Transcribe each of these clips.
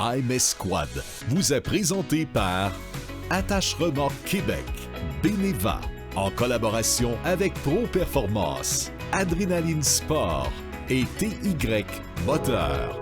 I'm Esquad vous est présenté par Attache Remorque Québec, Beneva, en collaboration avec Pro Performance, Adrénaline Sport et TY Moteur.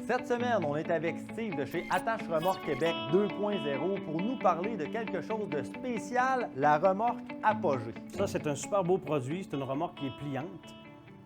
Cette semaine, on est avec Steve de chez Attache Remorque Québec 2.0 pour nous parler de quelque chose de spécial, la remorque apogée. Ça, c'est un super beau produit. C'est une remorque qui est pliante.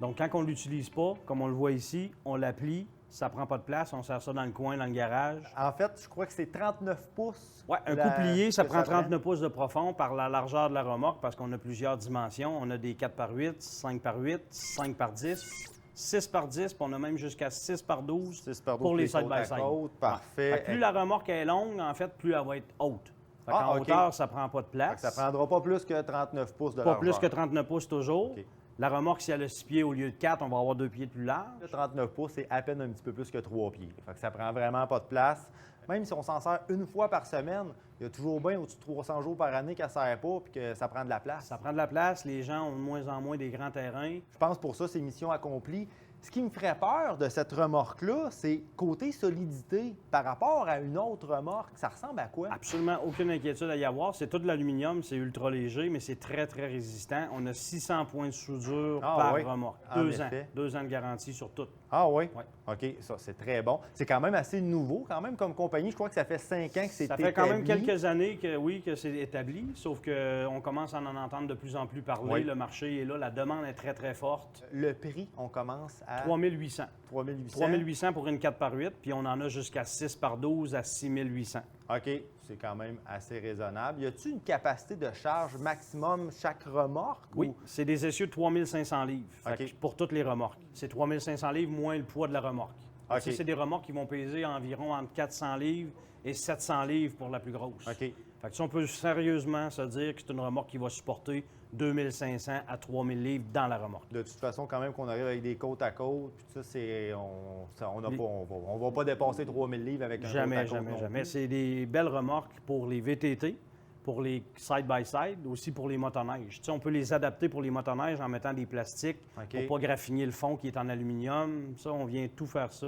Donc, quand on ne l'utilise pas, comme on le voit ici, on la plie, ça prend pas de place, on sert ça dans le coin, dans le garage. En fait, je crois que c'est 39 pouces. Oui, un coup plié, ça prend 39 pouces de profond par la largeur de la remorque parce qu'on a plusieurs dimensions. On a des 4 par 8, 5 par 8, 5 par 10. 6 par 10, puis on a même jusqu'à 6 par 12, 6 par 12 pour les side-by-side. Parfait. Plus la remorque est longue, en fait, plus elle va être haute. En hauteur, ça prend pas de place. Ça ne prendra pas plus que 39 pouces de largeur. Pas plus que 39 pouces toujours. Okay. La remorque, si elle a 6 pieds au lieu de 4, on va avoir 2 pieds de plus large. 39 pouces, c'est à peine un petit peu plus que 3 pieds. Fait que ça prend vraiment pas de place. Même si on s'en sert une fois par semaine, il y a toujours bien au-dessus de 300 jours par année qu'elle ne sert pas et que ça prend de la place. Ça prend de la place. Les gens ont de moins en moins des grands terrains. Je pense pour ça, c'est mission accomplie. Ce qui me ferait peur de cette remorque-là, c'est côté solidité. Par rapport à une autre remorque, ça ressemble à quoi? Absolument aucune inquiétude à y avoir. C'est tout de l'aluminium, c'est ultra léger, mais c'est très, très résistant. On a 600 points de soudure par remorque. 2 ans. 2 ans de garantie sur tout. Ah oui? Oui. OK, ça, c'est très bon. C'est quand même assez nouveau, quand même, comme compagnie. Je crois que ça fait 5 ans que c'est établi. Ça fait quand même quelques années que c'est établi, sauf qu'on commence à en entendre de plus en plus parler. Oui. Le marché est là, la demande est très, très forte. Le prix, on commence à... 3800. 3800. 3800 pour une 4 par 8, puis on en a jusqu'à 6 par 12 à 6800. OK, c'est quand même assez raisonnable. Y a-t-il une capacité de charge maximum chaque remorque? Oui, c'est des essieux de 3500 livres OK. pour toutes les remorques. C'est 3500 livres moins le poids de la remorque. OK. C'est des remorques qui vont peser environ entre 400 livres et 700 livres pour la plus grosse. OK. Fait que si on peut sérieusement se dire que c'est une remorque qui va supporter 2500 à 3000 livres dans la remorque. De toute façon, quand même qu'on arrive avec des côtes à côte, puis ça, c'est, on va pas dépasser 3000 livres avec un côte à côte. Jamais. C'est des belles remorques pour les VTT, pour les side-by-side, aussi pour les motoneiges. Tu sais, on peut les adapter pour les motoneiges en mettant des plastiques pour pas graffiner le fond qui est en aluminium. Ça, on vient tout faire ça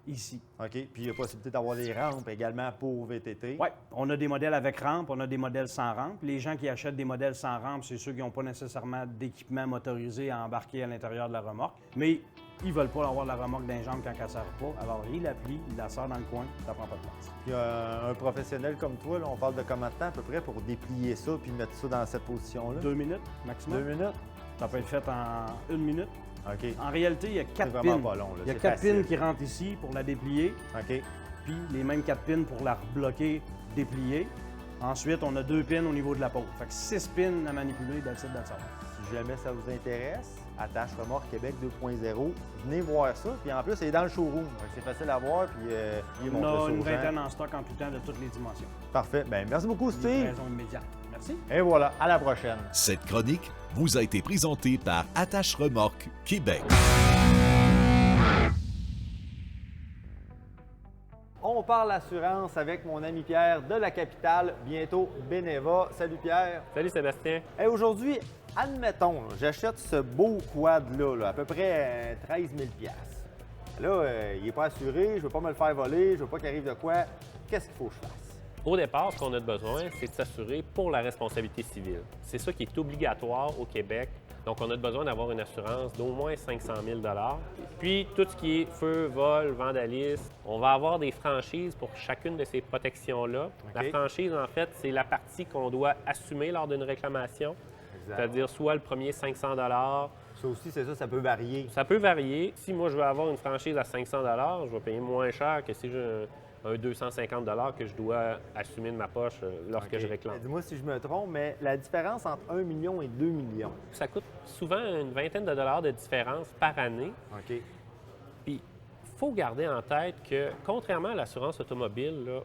ici. OK. Puis il y a possibilité d'avoir des rampes également pour VTT. Oui. On a des modèles avec rampe, on a des modèles sans rampe. Les gens qui achètent des modèles sans rampe, c'est ceux qui n'ont pas nécessairement d'équipement motorisé à embarquer à l'intérieur de la remorque. Mais ils ne veulent pas avoir la remorque d'un jambe quand elle ne sert pas. Alors, ils la plient, ils la sortent dans le coin, ça prend pas de place. Puis un professionnel comme toi, là, on parle de combien de temps à peu près pour déplier ça puis mettre ça dans cette position-là? 2 minutes maximum. 2 minutes? Ça peut être fait en 1 minute. OK. En réalité, il y a 4 C'est pins. vraiment pas long, là. Il y a C'est 4 facile. pins qui rentrent ici pour la déplier. OK. Puis les mêmes 4 pins pour la rebloquer, déplier. Ensuite, on a 2 pins au niveau de la peau. Fait que 6 pins à manipuler, that's it. Si jamais ça vous intéresse, Attache Remorque Québec 2.0, venez voir ça. Puis en plus, c'est dans le showroom. C'est facile à voir. Puis on a une vingtaine en stock en tout temps de toutes les dimensions. Parfait. Bien, merci beaucoup, Steve. Livraison immédiate. Merci. Et voilà, à la prochaine. Cette chronique vous a été présentée par Attache Remorque Québec. On parle assurance avec mon ami Pierre de la capitale, bientôt Beneva. Salut Pierre. Salut Sébastien. Et aujourd'hui, admettons, j'achète ce beau quad-là, là, à peu près 13 000 $. Là, il n'est pas assuré, je ne veux pas me le faire voler, je ne veux pas qu'il arrive de quoi. Qu'est-ce qu'il faut que je fasse? Au départ, ce qu'on a besoin, c'est de s'assurer pour la responsabilité civile. C'est ça qui est obligatoire au Québec. Donc, on a besoin d'avoir une assurance d'au moins 500 000 $. Puis, tout ce qui est feu, vol, vandalisme, on va avoir des franchises pour chacune de ces protections-là. OK. La franchise, en fait, c'est la partie qu'on doit assumer lors d'une réclamation. C'est-à-dire soit le premier 500 $, Ça aussi, c'est ça, ça peut varier. Ça peut varier. Si moi, je veux avoir une franchise à 500 $, je vais payer moins cher que si j'ai un 250 $ que je dois assumer de ma poche lorsque je réclame. Dis-moi si je me trompe, mais la différence entre 1 million et 2 millions. Ça coûte souvent une vingtaine de dollars de différence par année. OK. Puis, il faut garder en tête que, contrairement à l'assurance automobile, là,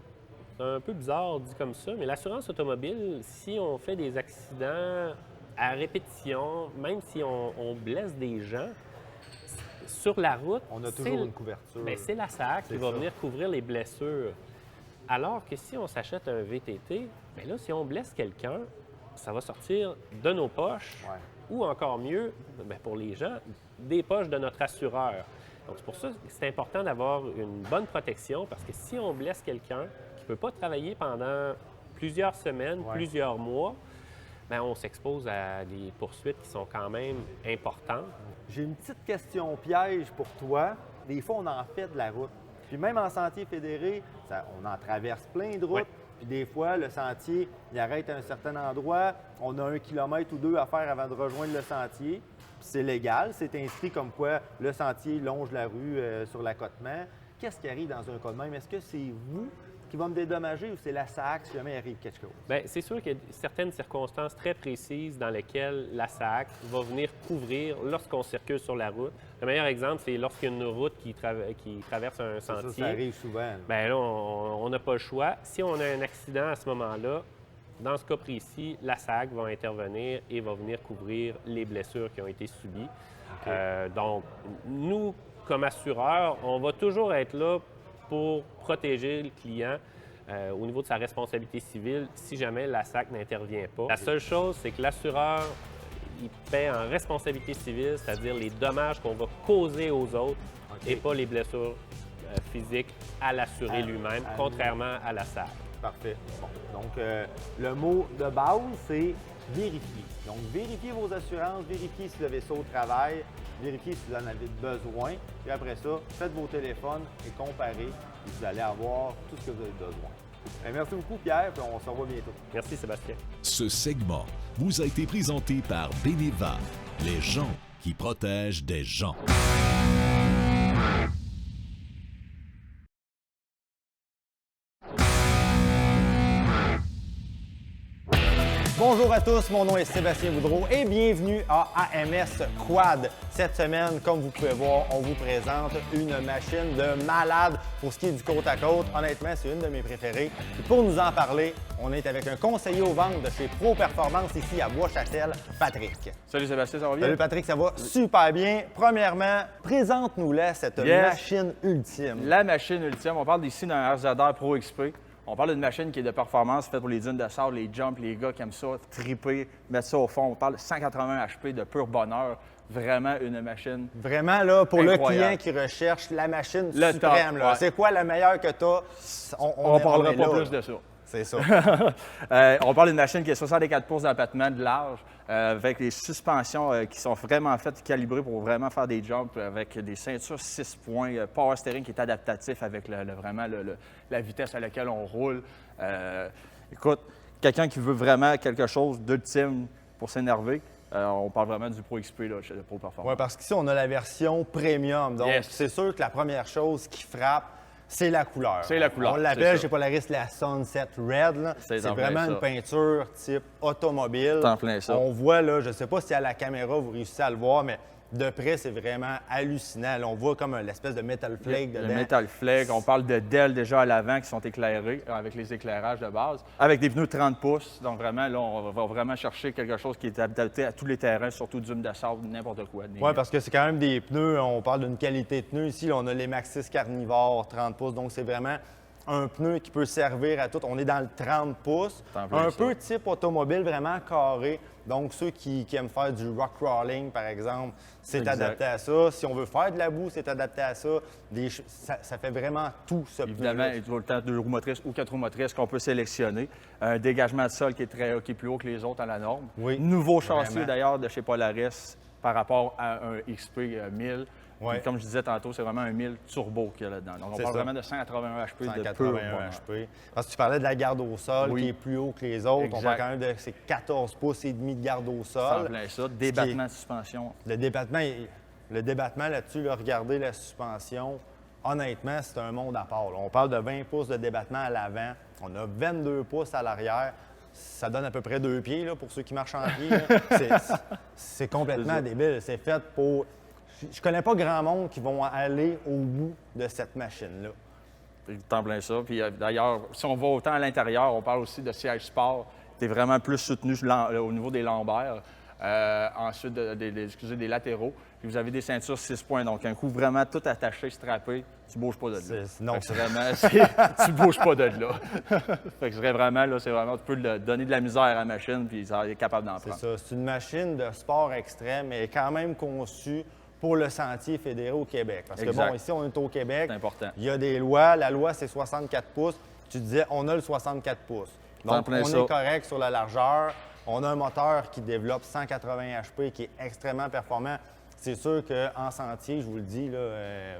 c'est un peu bizarre dit comme ça, mais l'assurance automobile, si on fait des accidents à répétition, même si on blesse des gens, sur la route, On a toujours une couverture. bien, c'est la SAC qui C'est va ça. venir couvrir les blessures. Alors que si on s'achète un VTT, bien là, si on blesse quelqu'un, ça va sortir de nos poches Ouais. ou encore mieux, bien, pour les gens, des poches de notre assureur. Donc, c'est pour ça que c'est important d'avoir une bonne protection parce que si on blesse quelqu'un qui ne peut pas travailler pendant plusieurs semaines, Ouais. plusieurs mois, bien, on s'expose à des poursuites qui sont quand même importantes. J'ai une petite question piège pour toi. Des fois, on en fait de la route. Puis même en sentier fédéré, on en traverse plein de routes. Ouais. Puis des fois, le sentier, il arrête à un certain endroit. On a 1 kilomètre ou 2 à faire avant de rejoindre le sentier. Puis c'est légal, c'est inscrit comme quoi le sentier longe la rue sur l'accotement. Qu'est-ce qui arrive dans un cas de même? Est-ce que c'est vous qui va me dédommager ou c'est la SAC si jamais il arrive quelque chose? Bien, c'est sûr qu'il y a certaines circonstances très précises dans lesquelles la SAC va venir couvrir lorsqu'on circule sur la route. Le meilleur exemple, c'est lorsqu'il y a une route qui traverse un sentier. Ça arrive souvent. Bien là, on n'a pas le choix. Si on a un accident à ce moment-là, dans ce cas précis, la SAC va intervenir et va venir couvrir les blessures qui ont été subies. Donc, nous, comme assureurs, on va toujours être là pour protéger le client au niveau de sa responsabilité civile si jamais la SAC n'intervient pas. La seule chose, c'est que l'assureur, il paie en responsabilité civile, c'est-à-dire les dommages qu'on va causer aux autres et pas les blessures physiques à l'assuré lui-même, contrairement à la SAC. Parfait. Bon. Donc, le mot de base, c'est vérifier. Donc, vérifiez vos assurances, vérifiez si vous avez ça au travail, vérifiez si vous en avez besoin. Puis après ça, faites vos téléphones et comparez. Et vous allez avoir tout ce que vous avez besoin. Bien, merci beaucoup, Pierre, puis on se revoit bientôt. Merci, Sébastien. Ce segment vous a été présenté par Beneva, les gens qui protègent des gens. Bonjour à tous, mon nom est Sébastien Boudreau et bienvenue à AMS Quad. Cette semaine, comme vous pouvez voir, on vous présente une machine de malade pour ce qui est du côte à côte. Honnêtement, c'est une de mes préférées. Et pour nous en parler, on est avec un conseiller aux ventes de chez Pro Performance ici à Bois-Châtel, Patrick. Salut Sébastien, ça va bien? Salut Patrick, ça va super bien. Premièrement, présente-nous-la, cette machine ultime. La machine ultime, on parle ici d'un RZR Pro XP. On parle d'une machine qui est de performance, faite pour les dunes de sable, les jumps, les gars qui aiment ça, triper, mettre ça au fond. On parle de 180 HP de pur bonheur. Vraiment une machine. Vraiment, là, pour incroyable. le client qui recherche la machine Le suprême, top, là. ouais. C'est quoi la meilleure que tu as? On parlera est pas là, plus là. de ça. C'est ça. On parle d'une machine qui a 64 pouces d'abattement de large, avec des suspensions qui sont vraiment faites, calibrées pour vraiment faire des jumps, avec des ceintures 6 points, power steering qui est adaptatif avec la vitesse à laquelle on roule. Écoute, quelqu'un qui veut vraiment quelque chose d'ultime pour s'énerver, on parle vraiment du Pro XP là, chez le Pro Performance. Oui, parce qu'ici, on a la version premium. Donc, Yes. c'est sûr que la première chose qui frappe, c'est la couleur. C'est la couleur, On c'est l'appelle ça. chez Polaris la Sunset Red. là. C'est C'est en plein vraiment ça. une peinture type automobile. C'est en plein ça. On voit là, je ne sais pas si à la caméra vous réussissez à le voir, mais de près, c'est vraiment hallucinant. Là, on voit comme l'espèce de metal flake dedans. Le Metal Flake, on parle de DEL déjà à l'avant qui sont éclairés avec les éclairages de base. Avec des pneus 30 pouces, donc vraiment, là, on va vraiment chercher quelque chose qui est adapté à tous les terrains, surtout dunes de sable, n'importe quoi. Oui, parce que c'est quand même des pneus, on parle d'une qualité de pneus. Ici, là, on a les Maxxis Carnivore 30 pouces, donc c'est vraiment un pneu qui peut servir à tout. On est dans le 30 pouces, En plein un ça. peu type automobile, vraiment carré. Donc, ceux qui aiment faire du rock crawling, par exemple, c'est Exact. adapté à ça. Si on veut faire de la boue, c'est adapté à ça. Ça fait vraiment tout, ce Évidemment, pneu-là. il y a tout le temps 2 roues motrices ou 4 roues motrices qu'on peut sélectionner. Un dégagement de sol qui est qui est plus haut que les autres à la norme. Oui, Nouveau châssis vraiment. d'ailleurs de chez Polaris par rapport à un XP 1000. Ouais. Puis, comme je disais tantôt, c'est vraiment un 1000 turbo qu'il y a là-dedans. Donc, on C'est parle ça. vraiment de 181 HP de 181 pur bonheur. HP. Parce que tu parlais de la garde au sol Oui. qui est plus haut que les autres. On Exact. parle quand même de ces 14 pouces et demi de garde au C'est en sol. plein ça. Débattement de suspension. Le débattement là-dessus, là, regardez la suspension. Honnêtement, c'est un monde à part. Là. On parle de 20 pouces de débattement à l'avant. On a 22 pouces à l'arrière. Ça donne à peu près 2 pieds là, pour ceux qui marchent en pied. là. C'est complètement débile. C'est fait pour... Je connais pas grand monde qui vont aller au bout de cette machine-là. C'est en plein ça. Puis d'ailleurs, si on va autant à l'intérieur, on parle aussi de siège sport. Tu es vraiment plus soutenu au niveau des lombaires. Ensuite, des latéraux. Puis vous avez des ceintures 6 points. Donc, un coup vraiment tout attaché, strappé, tu bouges pas de là. Non, Fait que c'est vraiment, tu bouges pas de là. Fait que c'est vraiment, là, c'est vraiment, tu peux donner de la misère à la machine, puis ça est capable d'en c'est prendre. ça. C'est une machine de sport extrême, mais elle est quand même conçue pour le sentier fédéré au Québec. Parce que Exact. bon, ici, on est au Québec. C'est important. Il y a des lois. La loi, c'est 64 pouces. Tu disais, on a le 64 pouces. En Donc, plein on ça. est correct sur la largeur. On a un moteur qui développe 180 HP qui est extrêmement performant. C'est sûr qu'en sentier, je vous le dis, là,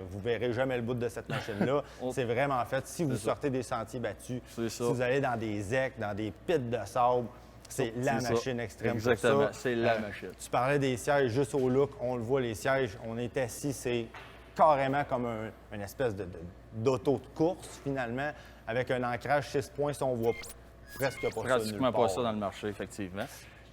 vous ne verrez jamais le bout de cette machine-là. C'est vraiment fait. Si vous sortez des sentiers battus, C'est si ça. vous allez dans des ecs, dans des pits de sable, c'est la ça. machine extrême Exactement, pour ça. c'est la machine. Tu parlais des sièges juste au look. On le voit, les sièges, on est assis, c'est carrément comme une espèce d'auto de course, finalement, avec un ancrage 6 points, si on voit presque pas ça Pratiquement nulle pas part. ça dans le marché, effectivement.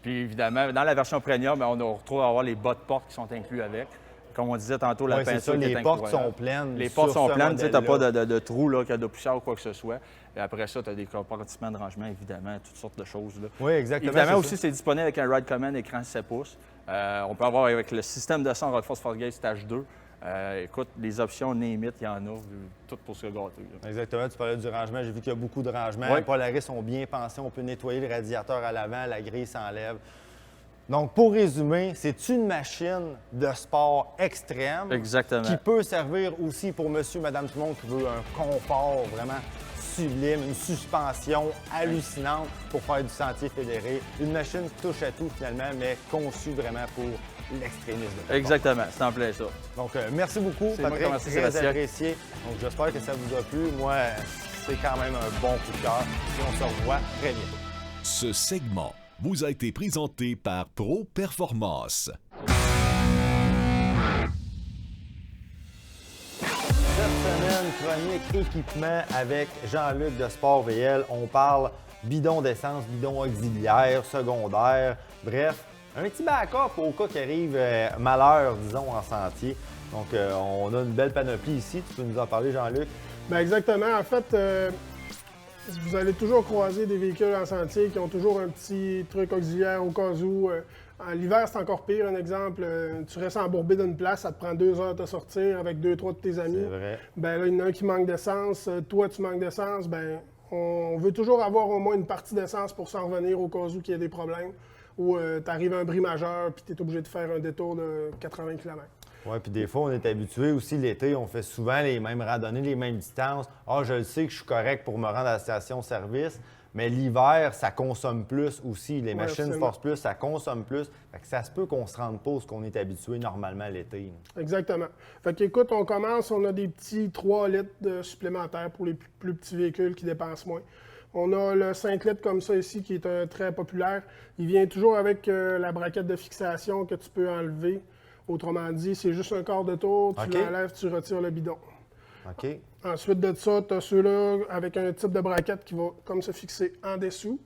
Puis évidemment, dans la version premium, bien, on retrouve à avoir les bas de porte qui sont inclus avec. Comme on disait tantôt, la Ouais, c'est peinture ça, qui les est portes incroyable. sont pleines. Les sur portes sont ce pleines, tu n'as pas modèle-là. de trous, là, qu'il y a de poussière ou quoi que ce soit. Et après ça, tu as des compartiments de rangement, évidemment, toutes sortes de choses. Là. Oui, exactement. Évidemment c'est aussi, ça. c'est disponible avec un Ride Command écran 7 pouces. On peut avoir avec le système de son Rockford Forgate Stage 2. Écoute, les options name it, il y en a, toutes pour se gâter. là. Exactement, tu parlais du rangement. J'ai vu qu'il y a beaucoup de rangements. Oui. Les Polaris sont bien pensés. On peut nettoyer le radiateur à l'avant, la grille s'enlève. Donc, pour résumer, c'est une machine de sport extrême Exactement. qui peut servir aussi pour monsieur, madame, tout le monde qui veut un confort vraiment sublime, une suspension hallucinante pour faire du sentier fédéré. Une machine qui touche à tout finalement, mais conçue vraiment pour l'extrémisme. de performance. Exactement, c'est en plein ça. Donc, merci beaucoup, C'est moi Patrick, qui remercie, très Sébastien. apprécié. Donc, j'espère que ça vous a plu. Moi, c'est quand même un bon coup de cœur. Et on se revoit très bientôt. Ce segment vous a été présenté par Pro Performance. Cette semaine, chronique équipement avec Jean-Luc de Sport VL. On parle bidon d'essence, bidon auxiliaire, secondaire. Bref, un petit backup au cas qu'il arrive malheur, disons, en sentier. Donc, on a une belle panoplie ici. Tu peux nous en parler, Jean-Luc? Bien, exactement. En fait, vous allez toujours croiser des véhicules en sentier qui ont toujours un petit truc auxiliaire au cas où. En l'hiver, c'est encore pire. Un exemple, tu restes embourbé d'une place, ça te prend 2 heures de te sortir avec 2-3 de tes amis. C'est vrai. Ben là, il y en a un qui manque d'essence, toi, tu manques d'essence. Ben, on veut toujours avoir au moins une partie d'essence pour s'en revenir au cas où il y a des problèmes. Ou tu arrives à un bris majeur puis tu es obligé de faire un détour de 80 km. Oui, puis des fois, on est habitué aussi l'été, on fait souvent les mêmes randonnées, les mêmes distances. Ah, je le sais que je suis correct pour me rendre à la station-service, mais l'hiver, ça consomme plus aussi. Les machines absolument. forcent plus, ça consomme plus. Fait que ça se peut qu'on se rende pas où ce qu'on est habitué normalement l'été. Exactement. Fait qu'écoute, on commence, on a des petits 3 litres supplémentaires pour les plus petits véhicules qui dépensent moins. On a le 5 litres comme ça ici qui est très populaire. Il vient toujours avec la braquette de fixation que tu peux enlever. Autrement dit, c'est juste un quart de tour, tu OK. l'enlèves, tu retires le bidon. OK? Ensuite de ça, tu as ceux-là avec un type de braquette qui va comme se fixer en dessous.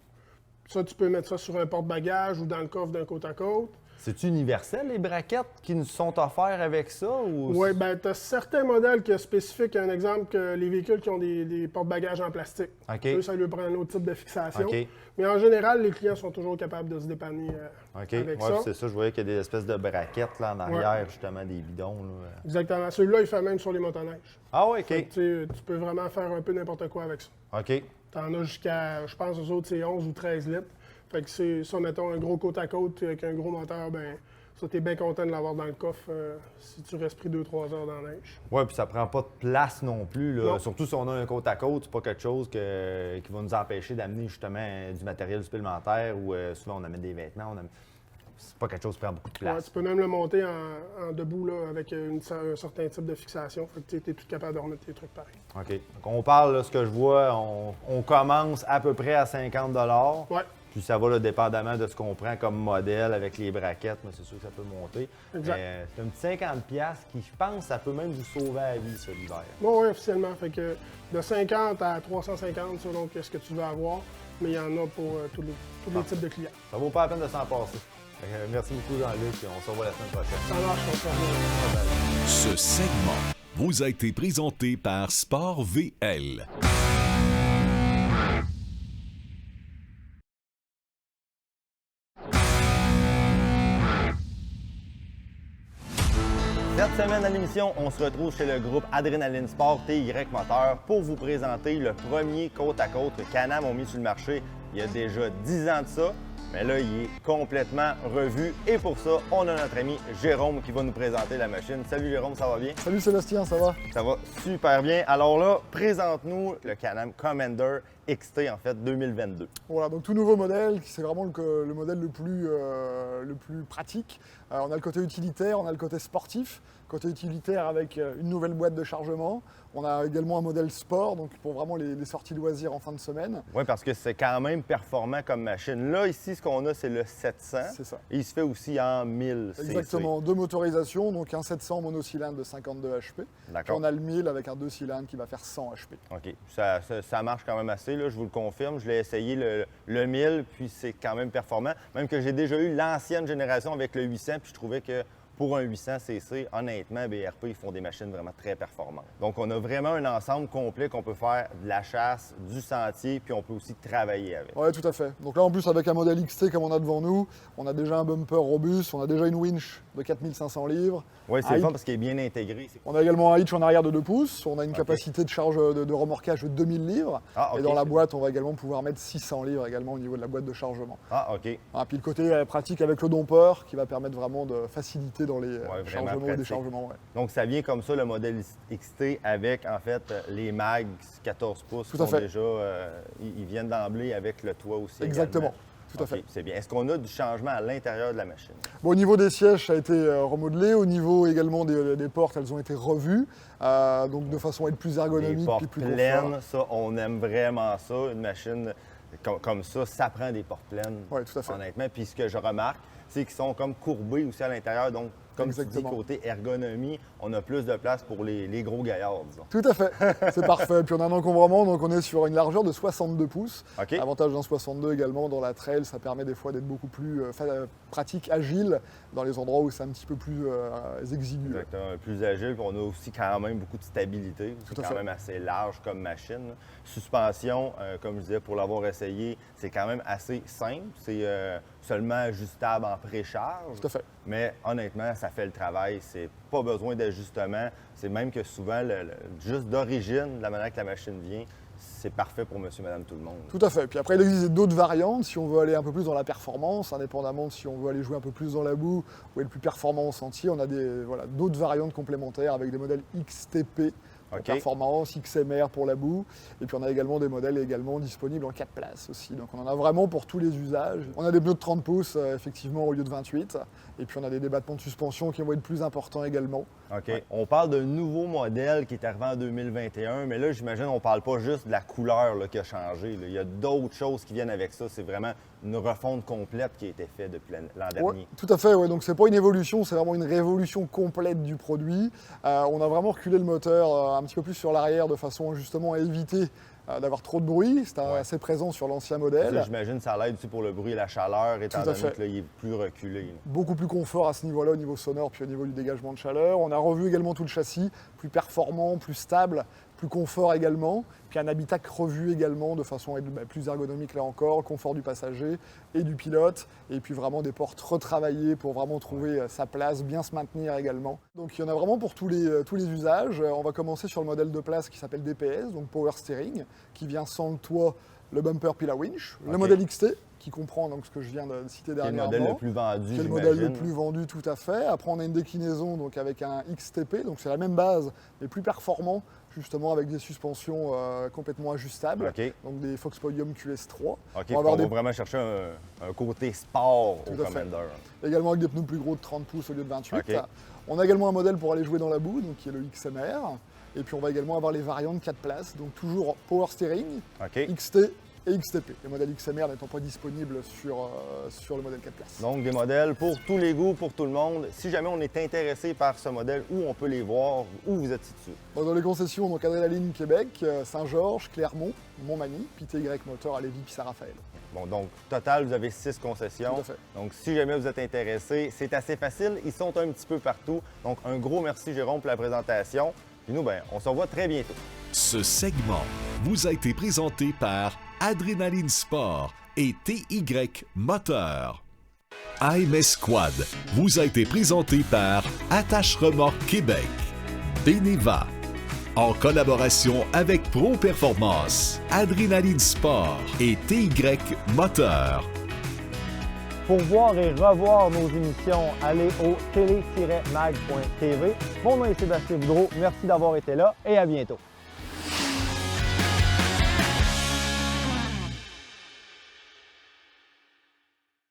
Ça, tu peux mettre ça sur un porte-bagages ou dans le coffre d'un côte à côte. C'est-tu universel, les braquettes qui nous sont offertes avec ça? Ou... Oui, bien, tu as certains modèles qui sont spécifiques. Un exemple, que les véhicules qui ont des porte-bagages en plastique. OK. Eux, ça lui prend un autre type de fixation. OK. Mais en général, les clients sont toujours capables de se dépanner OK. avec Ouais, ça. c'est ça, je voyais qu'il y a des espèces de braquettes là, en arrière, justement, des bidons. Là. Exactement. Celui-là, il fait même sur les motoneiges. Ah oui, Fait OK. que, tu peux vraiment faire un peu n'importe quoi avec ça. OK. T'en as jusqu'à, je pense, aux autres, c'est 11 ou 13 litres. Fait que c'est ça, mettons, un gros côte à côte avec un gros moteur, ben ça, t'es bien content de l'avoir dans le coffre si tu restes pris 2-3 heures dans la neige. Oui, puis ça prend pas de place non plus. Là. Non. Surtout si on a un côte à côte, c'est pas quelque chose qui va nous empêcher d'amener justement du matériel supplémentaire ou souvent on amène des vêtements. c'est pas quelque chose qui prend beaucoup de Ouais, place. tu peux même le monter en debout là, avec un certain type de fixation. Fait que tu es tout capable de remettre tes trucs pareils. OK. Donc, on parle, là, ce que je vois, on commence à peu près à 50 $. Ouais, Puis ça va là, dépendamment de ce qu'on prend comme modèle avec les braquettes, mais c'est sûr que ça peut monter. Exact. Mais c'est un petit 50$ qui, je pense, ça peut même vous sauver la vie, ça, l'hiver. bon, ouais, officiellement. Fait que de 50 à 350 selon ce que tu veux avoir. Mais il y en a pour tous les types de clients. Ça vaut pas la peine de s'en passer. Fait que, merci beaucoup, Jean-Luc, et on se revoit la semaine prochaine. Ça marche, on se revoit. Ce segment vous a été présenté par Sport VL. Cette semaine à l'émission, on se retrouve chez le groupe Adrénaline Sport TY Moteur pour vous présenter le premier côte-à-côte que Can-Am ont mis sur le marché il y a déjà 10 ans de ça. Mais là, il est complètement revu. Et pour ça, on a notre ami Jérôme qui va nous présenter la machine. Salut Jérôme, ça va bien? Salut Sébastien, ça va? Ça va super bien. Alors là, présente-nous le Can-Am Commander XT, en fait, 2022. Voilà, donc tout nouveau modèle, c'est vraiment le modèle le plus pratique. On a le côté utilitaire, on a le côté sportif. Côté utilitaire avec une nouvelle boîte de chargement. On a également un modèle sport, donc pour vraiment les sorties loisirs en fin de semaine. Oui, parce que c'est quand même performant comme machine. Là, ici, ce qu'on a, c'est le 700. C'est ça. Et il se fait aussi en 1000 cc. Exactement, deux motorisations, donc un 700 monocylindre de 52 HP. Puis D'accord. on a le 1000 avec un 2 cylindres qui va faire 100 HP. OK. Ça marche quand même assez, là, je vous le confirme. Je l'ai essayé le 1000, puis c'est quand même performant. Même que j'ai déjà eu l'ancienne génération avec le 800, puis je trouvais que pour un 800 cc, honnêtement, BRP, ils font des machines vraiment très performantes. Donc, on a vraiment un ensemble complet qu'on peut faire de la chasse, du sentier, puis on peut aussi travailler avec. Oui, tout à fait. Donc là, en plus, avec un modèle XT comme on a devant nous, on a déjà un bumper robuste, on a déjà une winch de 4500 livres. Oui, c'est le Hitch. fun parce qu'il est bien intégré. On a également un hitch en arrière de 2 pouces, on a une capacité de charge de remorquage de 2000 livres. Ah, OK. Et dans la boîte, on va également pouvoir mettre 600 livres également au niveau de la boîte de chargement. Ah, OK. Ah, puis le côté pratique avec le dompeur qui va permettre vraiment de faciliter dans les vraiment chargements et pratique. déchargements. Ouais. Donc, ça vient comme ça, le modèle XT, avec, en fait, les mags 14 pouces. Tout à sont fait. déjà, ils viennent d'emblée avec le toit aussi. Exactement. également. Tout à OK, fait. c'est bien. Est-ce qu'on a du changement à l'intérieur de la machine? Bon, au niveau des sièges, ça a été remodelé. Au niveau également des portes, elles ont été revues. Donc de façon à être plus Les ergonomique portes et plus pleines, confort. ça, on aime vraiment ça. Une machine comme ça, ça prend des portes pleines. Ouais, tout à fait. Honnêtement. Puis ce que je remarque, c'est qu'ils sont comme courbés aussi à l'intérieur. Donc, comme tu Exactement. dis, côté ergonomie, on a plus de place pour les gros gaillards, disons. Tout à fait, c'est parfait. Puis on a un encombrement, donc on est sur une largeur de 62 pouces. OK. Avantage d'un 62 également dans la trail, ça permet des fois d'être beaucoup plus pratique, agile dans les endroits où c'est un petit peu plus exigu. Exactement, plus agile, puis on a aussi quand même beaucoup de stabilité. C'est Tout à quand fait. même assez large comme machine. Suspension, comme je disais, pour l'avoir essayé, c'est quand même assez simple. C'est seulement ajustable en précharge. Tout à fait. Mais honnêtement, ça fait le travail. C'est pas besoin d'ajustement. C'est même que souvent, juste d'origine, de la manière que la machine vient, c'est parfait pour monsieur, madame, tout le monde. Tout à fait. Puis après, il existe d'autres variantes si on veut aller un peu plus dans la performance, indépendamment de si on veut aller jouer un peu plus dans la boue ou être plus performant au sentier. On a d'autres variantes complémentaires avec des modèles XTP pour OK. performance, XMR pour la boue. Et puis on a également des modèles disponibles en 4 places aussi. Donc on en a vraiment pour tous les usages. On a des pneus de 30 pouces effectivement au lieu de 28. Et puis on a des débattements de suspension qui vont être plus importants également. OK. On parle d'un nouveau modèle qui est arrivé en 2021, mais là, j'imagine, on parle pas juste de la couleur là, qui a changé. Là. Il y a d'autres choses qui viennent avec ça. C'est vraiment une refonte complète qui a été faite depuis l'an dernier. Ouais, tout à fait, ouais. Donc c'est pas une évolution, c'est vraiment une révolution complète du produit. On a vraiment reculé le moteur un petit peu plus sur l'arrière de façon justement à éviter d'avoir trop de bruit. C'était assez présent sur l'ancien Ça, modèle. j'imagine ça l'aide aussi pour le bruit et la chaleur, étant Tout à donné fait. que là, il est plus reculé. là. Beaucoup plus confort à ce niveau-là, au niveau sonore, puis au niveau du dégagement de chaleur. On a revu également tout le châssis, plus performant, plus stable, plus confort également. Puis un habitacle revu également de façon à être plus ergonomique là encore, le confort du passager et du pilote. Et puis vraiment des portes retravaillées pour vraiment trouver sa place, bien se maintenir également. Donc il y en a vraiment pour tous les usages. On va commencer sur le modèle de place qui s'appelle DPS, donc Power Steering, qui vient sans le toit, le bumper puis la winch. Le OK. modèle XT, qui comprend donc ce que je viens de citer C'est le dernièrement. modèle le plus vendu, Qui est le modèle le j'imagine. plus vendu, tout à fait. Après, on a une déclinaison donc, avec un XTP, donc c'est la même base, mais plus performant, justement avec des suspensions complètement ajustables. OK. Donc des Fox Podium QS3. OK, On va avoir on va vraiment chercher un côté sport au Tout à fait. Commander. Également avec des pneus plus gros de 30 pouces au lieu de 28. OK. On a également un modèle pour aller jouer dans la boue, donc qui est le XMR. Et puis on va également avoir les variantes 4 places, donc toujours Power Steering, OK. XT et XTP. Les modèles XMR n'étant pas disponibles sur le modèle 4 places. Donc, des modèles pour tous les goûts, pour tout le monde. Si jamais on est intéressé par ce modèle, où on peut les voir, où vous êtes situé? Dans les concessions, donc Adrénaline Québec, Saint-Georges, Clermont, Montmagny, puis TY Motor à Lévis puis Saint-Raphaël. Bon, donc, total, vous avez 6 concessions. Tout à fait. Donc, si jamais vous êtes intéressé, c'est assez facile. Ils sont un petit peu partout. Donc, un gros merci, Jérôme, pour la présentation. Puis nous, on se revoit très bientôt. Ce segment vous a été présenté par Adrénaline Sport et TY Moteur. AMS Quad vous a été présenté par Attache Remorque Québec, Beneva, en collaboration avec Pro Performance, Adrénaline Sport et TY Moteur. Pour voir et revoir nos émissions, allez au télé-mag.tv. Mon nom est Sébastien Boudreau. Merci d'avoir été là et à bientôt.